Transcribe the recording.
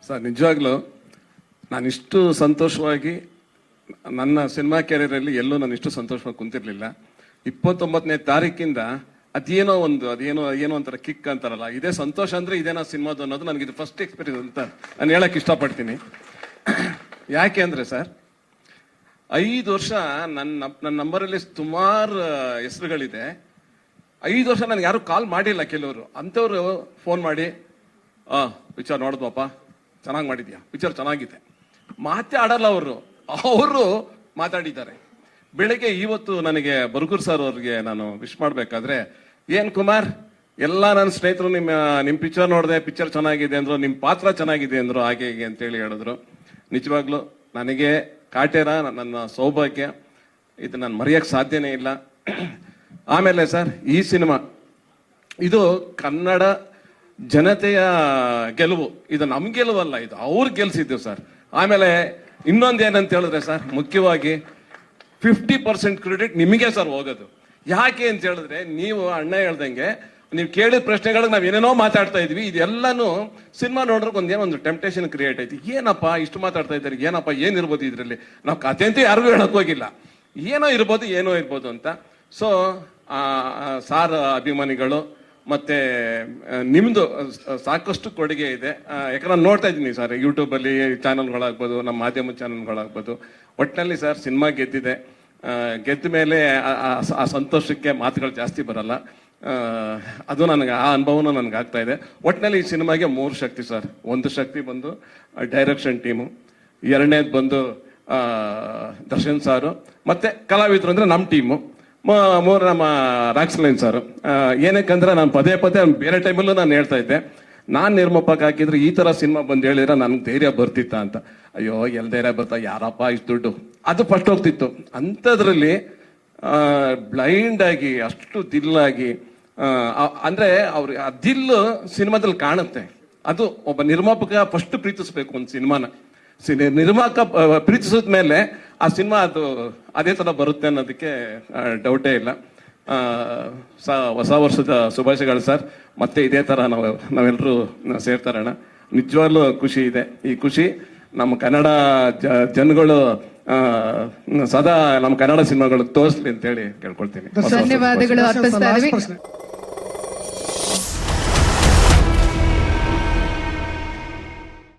Sir ನಿಜವಾಗ್ಲೂ ನಾನಿಷ್ಟು ಸಂತೋಷವಾಗಿ ನನ್ನ ಸಿನಿಮಾ ಕ್ಯಾರಿಯರಲ್ಲಿ ಎಲ್ಲೂ ನಾನು ಇಷ್ಟು ಸಂತೋಷವಾಗಿ ಕುಂತಿರ್ಲಿಲ್ಲ. 29ನೇ ತಾರೀಕಿಂದ ಅದೇನೋ ಒಂಥರ ಕಿಕ್ ಅಂತಾರಲ್ಲ, ಇದೇ ಸಂತೋಷ ಅಂದ್ರೆ ಇದೇನೋ ಸಿನಿಮಾದು ಅನ್ನೋದು ನನಗೆ ಇದು ಫಸ್ಟ್ ಎಕ್ಸ್ಪೀರಿಯನ್ಸ್ ಅಂತ ನಾನು ಹೇಳಕ್ ಇಷ್ಟಪಡ್ತೀನಿ. ಯಾಕೆ ಅಂದ್ರೆ ಸರ್ 5 ವರ್ಷ ನನ್ನ ನಂಬರಲ್ಲಿ ಸುಮಾರು ಹೆಸರುಗಳಿದೆ. 5 ವರ್ಷ ನನಗೆ ಯಾರು ಕಾಲ್ ಮಾಡಿಲ್ಲ. ಕೆಲವರು ಅಂಥವ್ರು ಫೋನ್ ಮಾಡಿ ಪಿಕ್ಚರ್ ನೋಡಿದ್ವಪ್ಪ, ಚೆನ್ನಾಗಿ ಮಾಡಿದ್ಯಾ, ಪಿಕ್ಚರ್ ಚೆನ್ನಾಗಿದೆ, ಮಾತೇ ಆಡಲ್ಲ. ಅವರು ಮಾತಾಡಿದ್ದಾರೆ. ಬೆಳಿಗ್ಗೆ ಇವತ್ತು ನನಗೆ ಬರಗೂರ್ ಸರ್ ಅವ್ರಿಗೆ ನಾನು ವಿಶ್ ಮಾಡ್ಬೇಕಾದ್ರೆ, ಏನ್ ಕುಮಾರ್, ಎಲ್ಲ ನನ್ನ ಸ್ನೇಹಿತರು ನಿಮ್ ಪಿಕ್ಚರ್ ನೋಡಿದೆ, ಪಿಕ್ಚರ್ ಚೆನ್ನಾಗಿದೆ ಅಂದ್ರು, ನಿಮ್ ಪಾತ್ರ ಚೆನ್ನಾಗಿದೆ ಅಂದ್ರು, ಹಾಗೆ ಹೀಗೆ ಅಂತೇಳಿ ಹೇಳಿದ್ರು. ನಿಜವಾಗ್ಲು ನನಗೆ ಕಾಟೇರ ನನ್ನ ಸೌಭಾಗ್ಯ, ಇದು ನಾನು ಮರೆಯಕ್ಕೆ ಸಾಧ್ಯನೇ ಇಲ್ಲ. ಆಮೇಲೆ ಸರ್ ಈ ಸಿನಿಮಾ ಇದು ಕನ್ನಡ ಜನತೆಯ ಗೆಲುವು, ಇದು ನಮ್ ಗೆಲುವಲ್ಲ, ಇದು ಅವ್ರು ಗೆಲ್ಸಿದ್ದೇವೆ ಸರ್. ಆಮೇಲೆ ಇನ್ನೊಂದೇನಂತ ಹೇಳಿದ್ರೆ ಸರ್, ಮುಖ್ಯವಾಗಿ 50% ಕ್ರೆಡಿಟ್ ನಿಮಗೆ ಸರ್ ಹೋಗೋದು. ಯಾಕೆ ಅಂತ ಹೇಳಿದ್ರೆ, ನೀವು ಅಣ್ಣ ಹೇಳ್ದಂಗೆ ನೀವು ಕೇಳಿದ ಪ್ರಶ್ನೆಗಳಿಗೆ ನಾವ್ ಏನೇನೋ ಮಾತಾಡ್ತಾ ಇದ್ವಿ. ಇದೆಲ್ಲಾನು ಸಿನಿಮಾ ನೋಡ್ರಿಗೆ ಒಂದು ಟೆಂಪ್ಟೇಷನ್ ಕ್ರಿಯೇಟ್ ಆಯ್ತು. ಏನಪ್ಪ ಇಷ್ಟು ಮಾತಾಡ್ತಾ ಇದ್ದಾರೆ, ಏನಪ್ಪ ಏನಿರ್ಬೋದು ಇದ್ರಲ್ಲಿ, ನಾವು ಕತೆ ಅಂತೂ ಯಾರಿಗೂ ಹೇಳಕ್ ಹೋಗಿಲ್ಲ, ಏನೋ ಇರ್ಬೋದು ಅಂತ. ಸೊ ಸಾರ್ ಅಭಿಮಾನಿಗಳು ಮತ್ತೆ ನಿಮ್ದು ಸಾಕಷ್ಟು ಕೊಡುಗೆ ಇದೆ. ಯಾಕಂದ್ರೆ ನೋಡ್ತಾ ಇದ್ದೀನಿ ಸರ್, ಯೂಟ್ಯೂಬಲ್ಲಿ ಚಾನಲ್ಗಳಾಗ್ಬೋದು, ನಮ್ಮ ಮಾಧ್ಯಮ ಚಾನಲ್ಗಳಾಗ್ಬೋದು. ಒಟ್ಟಿನಲ್ಲಿ ಸರ್ ಸಿನಿಮಾ ಗೆದ್ದಿದೆ. ಗೆದ್ದ ಮೇಲೆ ಆ ಸಂತೋಷಕ್ಕೆ ಮಾತುಗಳು ಜಾಸ್ತಿ ಬರಲ್ಲ. ಅದು ನನಗೆ ಆ ಅನುಭವನೂ ನನಗೆ ಆಗ್ತಾ ಇದೆ. ಒಟ್ಟಿನಲ್ಲಿ ಈ ಸಿನಿಮಾಗೆ 3 ಶಕ್ತಿ ಸರ್. ಒಂದು ಶಕ್ತಿ ಬಂದು ಡೈರೆಕ್ಷನ್ ಟೀಮು, ಎರಡನೇದು ಬಂದು ದರ್ಶನ್ ಸಾರು, ಮತ್ತೆ ಕಲಾವಿದರು ಅಂದ್ರೆ ನಮ್ಮ ಟೀಮು, 3 ನಮ್ಮ ರಾಕ್ಸ್ಲೈನ್ ಸಾರು. ಏನಕ್ಕಂದ್ರೆ ನಾನು ಪದೇ ಬೇರೆ ಟೈಮಲ್ಲೂ ನಾನು ಹೇಳ್ತಾ ಇದ್ದೆ, ನಾನ್ ನಿರ್ಮಾಪಕ ಹಾಕಿದ್ರೆ ಈ ತರ ಸಿನಿಮಾ ಬಂದು ಹೇಳಿದ್ರೆ ನನ್ಗೆ ಧೈರ್ಯ ಬರ್ತಿತ್ತ ಅಂತ. ಅಯ್ಯೋ ಎಲ್ ಧೈರ್ಯ ಬರ್ತಾ, ಯಾರಪ್ಪ ಇಷ್ಟು ದುಡ್ಡು, ಅದು ಫಸ್ಟ್ ಹೋಗ್ತಿತ್ತು. ಅಂಥದ್ರಲ್ಲಿ ಬ್ಲೈಂಡ್ ಆಗಿ ಅಷ್ಟು ದಿಲ್ಲಾಗಿ, ಅಂದ್ರೆ ಅವ್ರಿಗೆ ಆ ದಿಲ್ಲು ಸಿನಿಮಾದಲ್ಲಿ ಕಾಣುತ್ತೆ. ಅದು ಒಬ್ಬ ನಿರ್ಮಾಪಕ ಫಸ್ಟ್ ಪ್ರೀತಿಸ್ಬೇಕು ಒಂದು ಸಿನಿಮಾನ. ನಿರ್ಮಾಪಕ ಪ್ರೀತಿಸಿದ ಮೇಲೆ ಆ ಸಿನಿಮಾ ಅದು ಅದೇ ತರ ಬರುತ್ತೆ ಅನ್ನೋದಕ್ಕೆ ಡೌಟೇ ಇಲ್ಲ. ಹೊಸ ವರ್ಷದ ಶುಭಾಶಯಗಳು ಸರ್. ಮತ್ತೆ ಇದೇ ತರ ನಾವೆಲ್ಲರೂ ಸೇರ್ತಾರಣ. ನಿಜವಾಗ್ಲೂ ಖುಷಿ ಇದೆ. ಈ ಖುಷಿ ನಮ್ಮ ಕನ್ನಡ ಜನಗಳು ಸದಾ ನಮ್ಮ ಕನ್ನಡ ಸಿನಿಮಾಗಳು ತೋರಿಸ್ಲಿ ಅಂತೇಳಿ ಕೇಳ್ಕೊಳ್ತೀನಿ. ಧನ್ಯವಾದಗಳು ಅರ್ಪಿಸ್ತಾ ಇದ್ದೀವಿ.